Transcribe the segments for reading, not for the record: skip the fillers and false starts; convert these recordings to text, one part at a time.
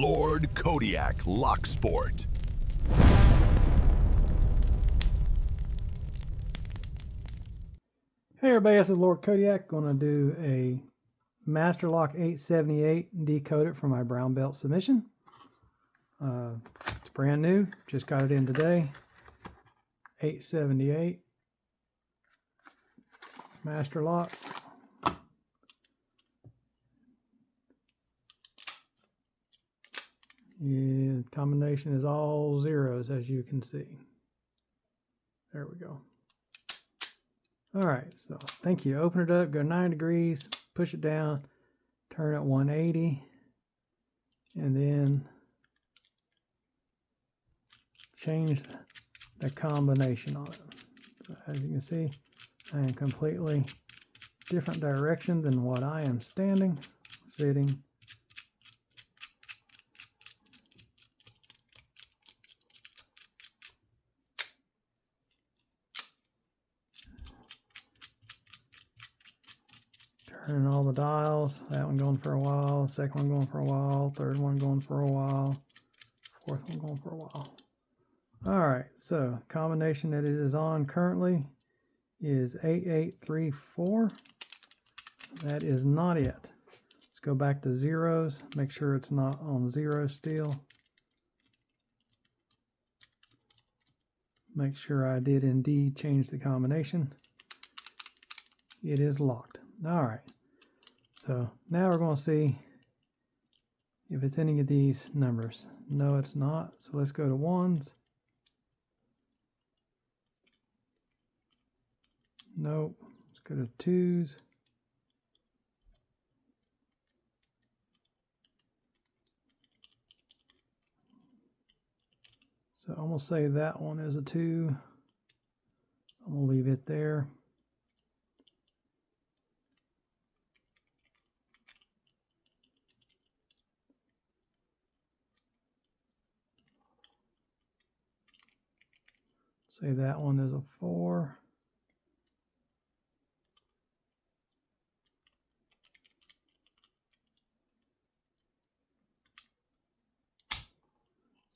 Lord Kodiak Lock Sport. Hey everybody, this is Lord Kodiak. Going to do a Masterlock 878 and decode it for my brown belt submission. It's brand new, just got it in today. 878 Masterlock. Yeah, combination is all zeros, as you can see. There we go. All right, so thank you. Open it up, go 9 degrees, push it down, turn it 180, and then change the combination on it. So as you can see, I am completely different direction than what I am standing, sitting. Turning all the dials, that one going for a while, second one going for a while, third one going for a while, fourth one going for a while. All right, so combination that it is on currently is 8834. That is not it. Let's go back to zeros, make sure it's not on zero still. Make sure I did indeed change the combination. It is locked. All right, so now we're going to see if it's any of these numbers. No, it's not. So let's go to ones. Nope. Let's go to twos. So I'm going to say that one is a 2. So I'm going to leave it there. Say that one is a 4.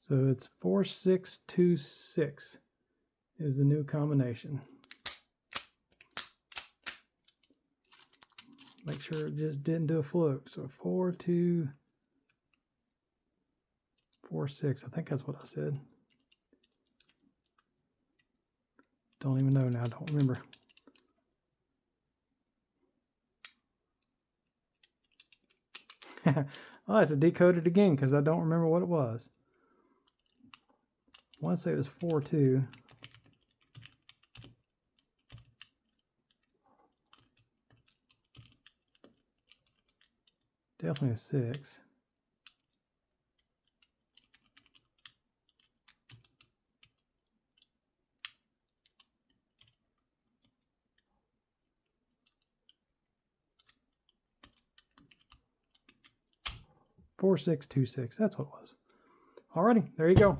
So it's 4626 is the new combination. Make sure it just didn't do a fluke. So 4246. I think that's what I said. Don't even know now. I don't remember. I'll have to decode it again because I don't remember what it was. I want to say it was 42. Definitely a 6. Four, 6, 2, 6. That's what it was. Alrighty, there you go.